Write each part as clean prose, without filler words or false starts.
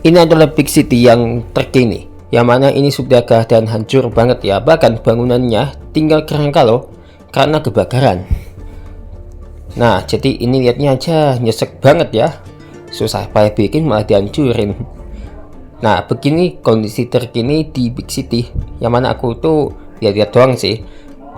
Ini adalah big city yang terkini, yang mana ini sudah keadaan hancur banget ya, bahkan bangunannya tinggal kerangka loh karena kebakaran. Nah, jadi ini lihatnya aja nyesek banget ya, susah payah bikin malah dihancurin. Nah, begini kondisi terkini di big city, yang mana aku tuh lihat-lihat doang sih.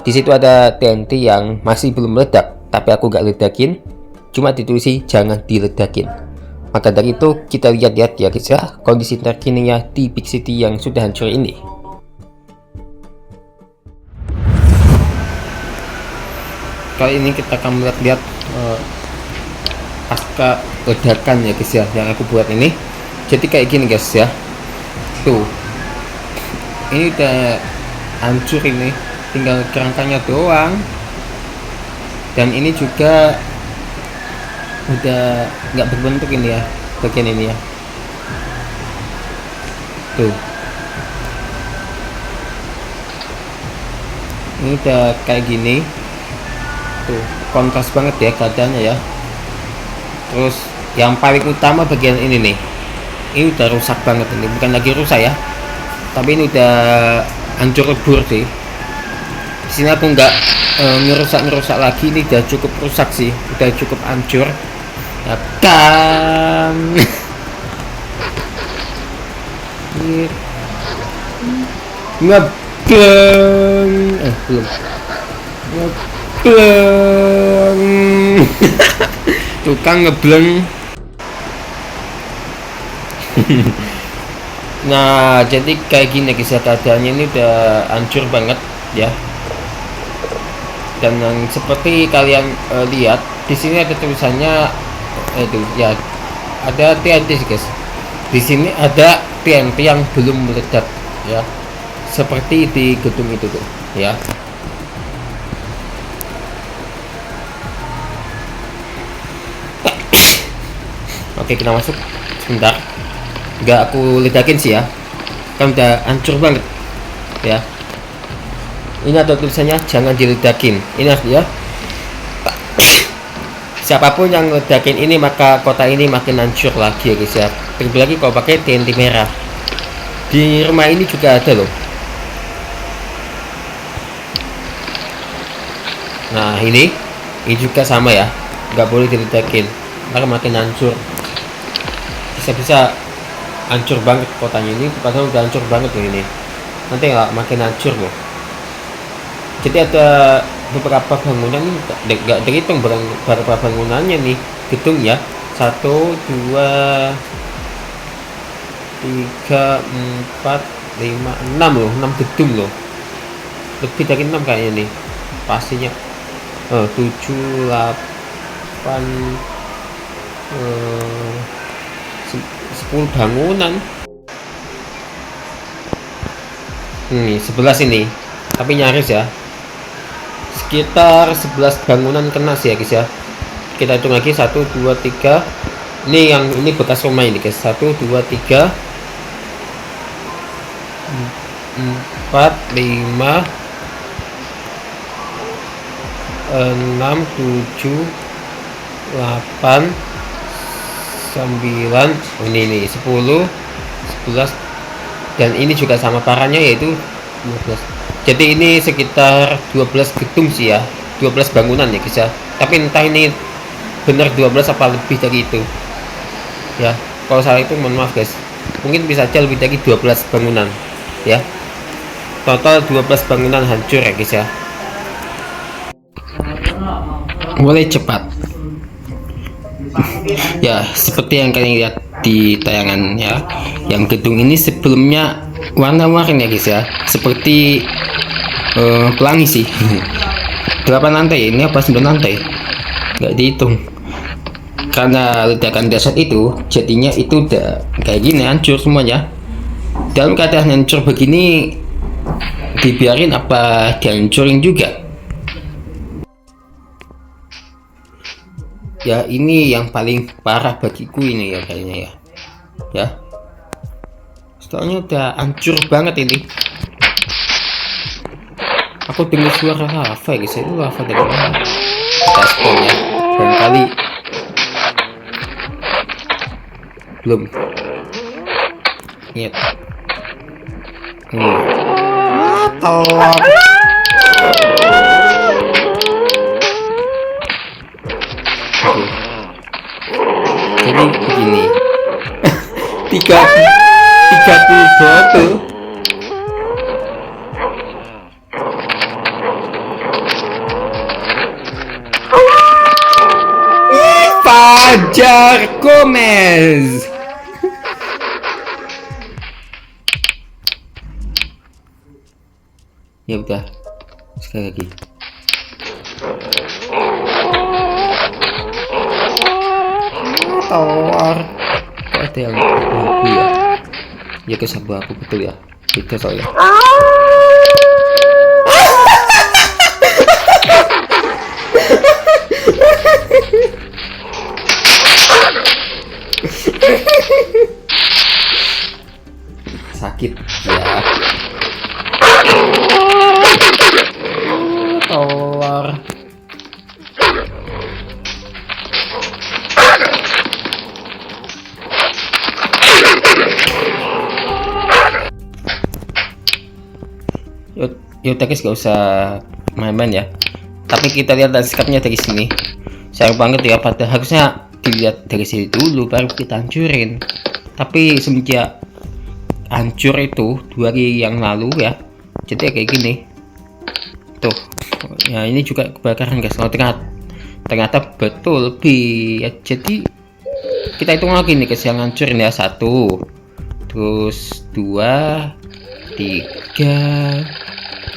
Di situ ada TNT yang masih belum meledak, tapi aku gak ledakin, cuma ditulisi jangan diledakin. Maka dari itu kita lihat-lihat ya guys ya, kondisi terkininya di big city yang sudah hancur ini. Kali ini kita akan melihat pasca ledakan ya guys ya, yang aku buat ini. Jadi kayak gini guys ya, tuh ini udah hancur, ini tinggal kerangkanya doang, dan ini juga udah nggak berbentuk ini ya, bagian ini ya, tuh ini udah kayak gini tuh, kontras banget ya keadaannya ya. Terus yang paling utama bagian ini nih, ini udah rusak banget, ini bukan lagi rusak ya, tapi ini udah hancur lebur sih. Di sini aku nggak ngerusak lagi, ini udah cukup rusak sih, udah cukup hancur ya kan. Ngebleng, belum ngebleng. Tukang ngebleng. Nah, jadi kayak gini guys ya, keadaannya ini udah hancur banget ya. Dan yang seperti kalian lihat di sini ada tulisannya itu ya, ada TNT guys. Di sini ada TNT yang belum meledak ya, seperti di gedung itu tuh ya. Oke, kita masuk sebentar. Nggak aku ledakin sih ya, kan udah hancur banget ya. Ini ada tulisannya jangan diledakin. Ini ya, siapapun yang ledakin ini maka kota ini makin hancur lagi ya guys ya. Terlebih lagi kalau pakai TNT merah. Di rumah ini juga ada loh. Nah, ini juga sama ya, nggak boleh diledakin, ntar makin hancur. Bisa hancur banget kotanya ini, padahal udah hancur banget loh ini. Nanti nggak makin hancur loh. Jadi ada beberapa bangunan ini nggak terhitung berapa bangunannya nih, gedung ya. 1, 2, 3, 4, 5, 6 loh, 6 gedung loh. Lebih dari 6 kayaknya nih pastinya. 7, 8, 10 bangunan. Nih 11 ini, tapi nyaris ya, sekitar 11 bangunan kena sih ya guys ya. Kita hitung lagi 1, 2, 3. Ini bekas rumah ini guys. 1, 2, 3, 4, 5, 6, 7, 8, 9, ini 10, 11, dan ini juga sama parahnya yaitu 12. Jadi ini sekitar 12 gedung sih ya, 12 bangunan ya guys ya. Tapi entah ini benar 12 apa lebih dari itu ya. Kalau salah itu mohon maaf guys, mungkin bisa aja lebih dari 12 bangunan ya. Total 12 bangunan hancur ya guys ya. Mulai cepat ya, seperti yang kalian lihat di tayangan ya. Yang gedung ini sebelumnya warna-warni ya guys ya, seperti pelangi sih. 8 lantai, ini apa 9 lantai nggak dihitung. Karena ledakan dahsyat itu, jadinya itu udah kayak gini, hancur semuanya. Dalam keadaan hancur begini, dibiarin apa dihancurin juga ya. Ini yang paling parah bagiku ini ya kayaknya ya. Soalnya udah hancur banget ini. Aku dengar suara lava ya guys, itu lava dari mana? Gasponnya barangkali belum. Lihat. Telur. Jadi begini. 30 botol. Fajar Gomez. Ya udah, sekali lagi. Telur. Kok ada yang abu ya? Ya ke abu betul ya. Beda soalnya. Sakit ya. Telur. Yaudah guys, gak usah main-main ya. Tapi kita lihat landscape-nya dari sini. Sayang banget ya, pada harusnya dilihat dari sini dulu baru kita hancurin. Tapi semenjak hancur itu 2 hari yang lalu ya, jadi kayak gini tuh ya. Ini juga kebakaran guys. Oh, ternyata betul lebih ya. Jadi kita hitung lagi nih guys yang hancurin ya. 1, terus 2, 3,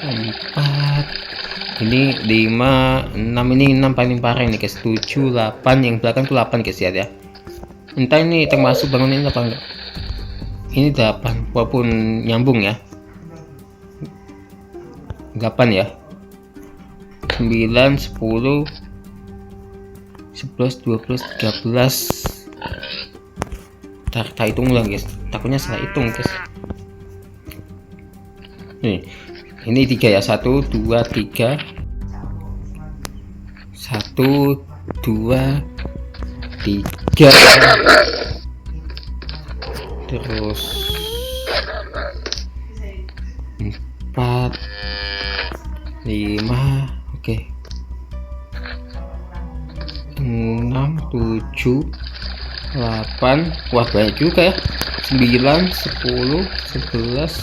4, ini 5, 6. Ini 6 paling parah ini guys. 7, 8, yang belakang tuh 8 guys ya. Entah ini termasuk bangunan ini apa enggak. Ini 8 walaupun nyambung ya. 8 ya. 9, 10, 11, 12, 13. Kita hitung ulang guys. Takutnya salah hitung guys. Ini 3 ya. 1, 2, 3. 1, 2, 3. Terus 4, 5, oke. 6, 7, 8. Wah, banyak juga ya. 9, 10, 11.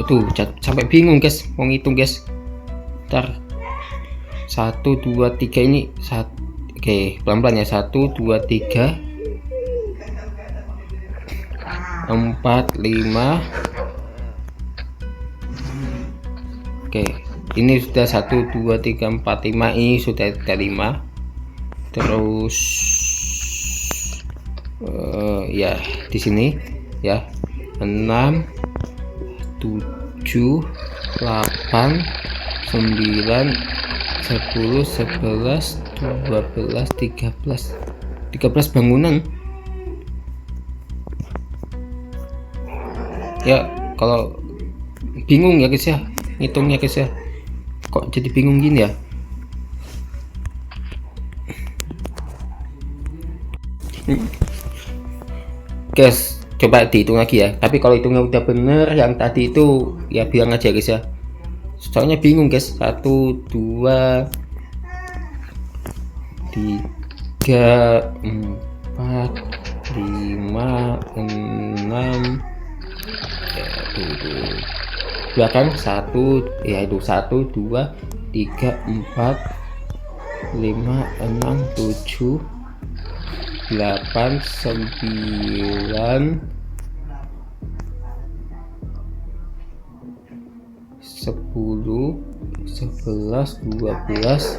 Tuh sampai bingung guys mau ngitung guys. Ntar 1, 2, 3 ini oke, pelan-pelan ya. 1, 2, 3, 4, 5. Oke, ini sudah 1, 2, 3, 4, 5. Ini sudah ada 5. Terus ya di sini ya 6, 7, 8, 9, 10, 11, 12, 13 bangunan ya. Kalau bingung ya guys ya ngitungnya guys ya, kok jadi bingung gini ya. Guys, coba dihitung lagi ya. Tapi kalau hitungnya udah bener yang tadi itu ya bilang aja guys ya, soalnya bingung guys. 1, 2, 3, 4, 5, 6. Belakang 1 ya, itu 1, 2, 3, 4, 5, 6, 7, 8, 9, 10, 11, 12,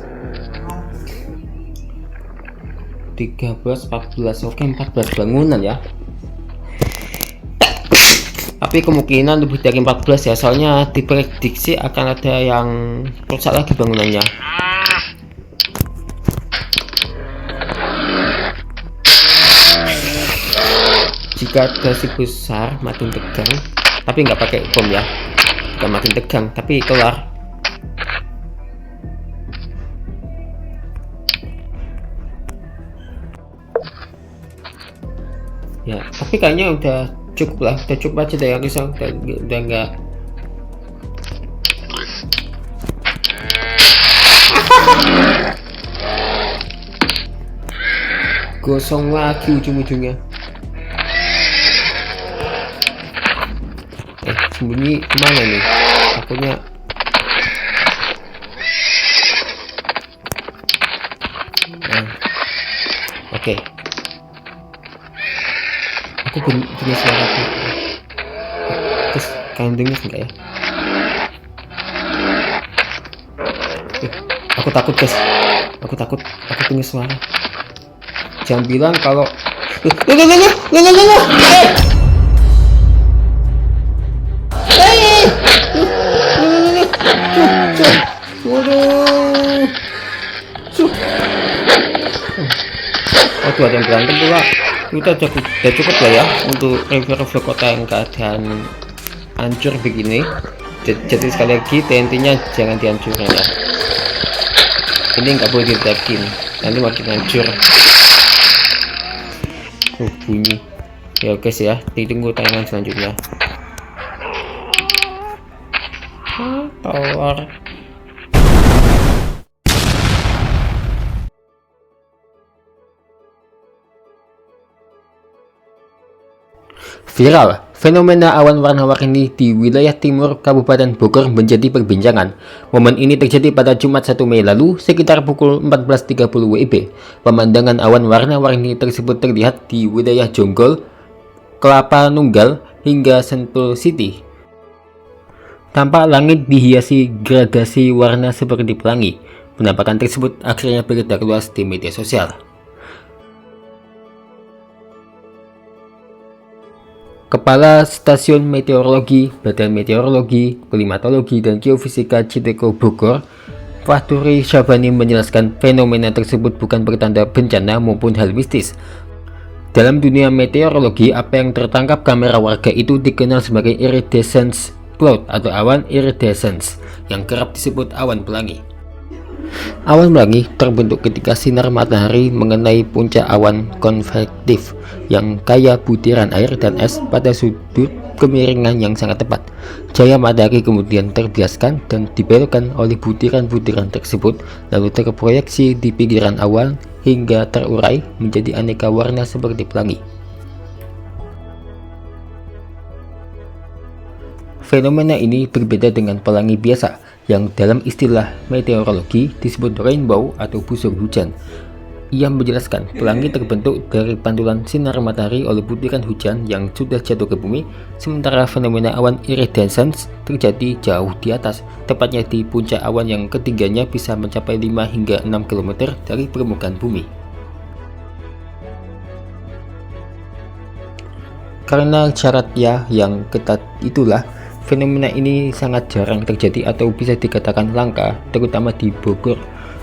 13, 14. Oke, 14 bangunan ya. Tapi kemungkinan lebih dari 14 ya, soalnya diprediksi akan ada yang rusak lagi bangunannya. Jika dasi besar makin tegang, tapi nggak pakai bom ya, nggak makin tegang tapi kelar. Ya, tapi kayaknya udah cukup lah, udah cukup aja deh yang risau, udah nggak. Gosong lagi ujung-ujungnya. Sembunyi kemana nih? Takutnya. Oke. Aku punya suara tuh. Terus kalian dengar nggak ya? Aku takut guys. Aku takut. Aku dengar suara. Jangan bilang kalau. Waduh, ada yang berantem pula. Kita udah cukup lah ya untuk review kota yang keadaan hancur begini. Jadi sekali lagi TNT-nya jangan dihancurin ya. Ini nggak boleh diledakin, nanti makin hancur. Bunyi. Ya oke sih ya, ditunggu tayangan selanjutnya. Tower. Viral, fenomena awan warna-warni di wilayah timur Kabupaten Bogor menjadi perbincangan. Momen ini terjadi pada Jumat 1 Mei lalu sekitar pukul 14.30 WIB. Pemandangan awan warna-warni tersebut terlihat di wilayah Jonggol, Kelapa Nunggal, hingga Sentul City. Tampak langit dihiasi gradasi warna seperti pelangi. Penampakan tersebut akhirnya beredar luas di media sosial. Kepala Stasiun Meteorologi, Badan Meteorologi, Klimatologi, dan Geofisika Citeko Bogor, Fahduri Syabani menjelaskan fenomena tersebut bukan pertanda bencana maupun hal mistis. Dalam dunia meteorologi, apa yang tertangkap kamera warga itu dikenal sebagai iridescence cloud atau awan iridescence, yang kerap disebut awan pelangi. Awan pelangi terbentuk ketika sinar matahari mengenai puncak awan konvektif yang kaya butiran air dan es pada sudut kemiringan yang sangat tepat. Cahaya matahari kemudian terbiaskan dan dibelokkan oleh butiran-butiran tersebut, lalu terproyeksi di pinggiran awan hingga terurai menjadi aneka warna seperti pelangi. Fenomena ini berbeda dengan pelangi biasa yang dalam istilah meteorologi disebut rainbow atau busur hujan. Ia menjelaskan pelangi terbentuk dari pantulan sinar matahari oleh butiran hujan yang sudah jatuh ke bumi, sementara fenomena awan iridescence terjadi jauh di atas, tepatnya di puncak awan yang ketinggiannya bisa mencapai 5 hingga 6 km dari permukaan bumi. Karena syaratnya yang ketat itulah, fenomena ini sangat jarang terjadi atau bisa dikatakan langka, terutama di Bogor.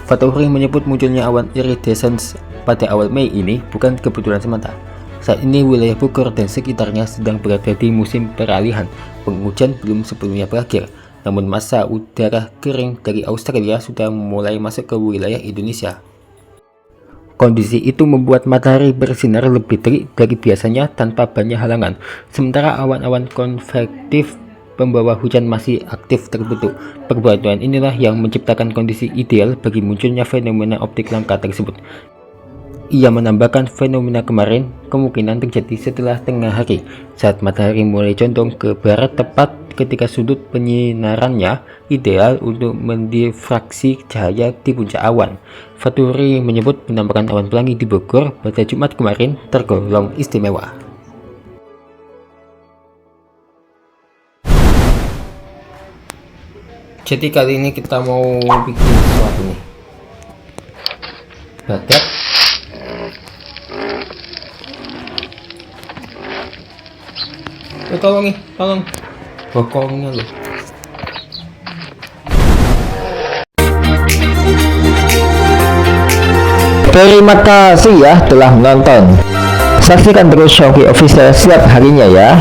Fahduri menyebut munculnya awan iridescence pada awal Mei ini bukan kebetulan semata. Saat ini wilayah Bogor dan sekitarnya sedang berada di musim peralihan. Penghujan belum sebelumnya berakhir, namun masa udara kering dari Australia sudah mulai masuk ke wilayah Indonesia. Kondisi itu membuat matahari bersinar lebih terik dari biasanya tanpa banyak halangan, sementara awan-awan konvektif pembawa hujan masih aktif terbentuk. Perpaduan inilah yang menciptakan kondisi ideal bagi munculnya fenomena optik langka tersebut. Ia menambahkan fenomena kemarin kemungkinan terjadi setelah tengah hari, saat matahari mulai condong ke barat tepat ketika sudut penyinarannya ideal untuk mendifraksi cahaya di puncak awan. Fahduri menyebut penampakan awan pelangi di Bogor pada Jumat kemarin tergolong istimewa. Jadi kali ini kita mau bikin sesuatu nih. Badak. Tolong nih, tolong. Bokongnya loh. Terima kasih ya telah menonton. Saksikan terus Shopee Official setiap harinya ya.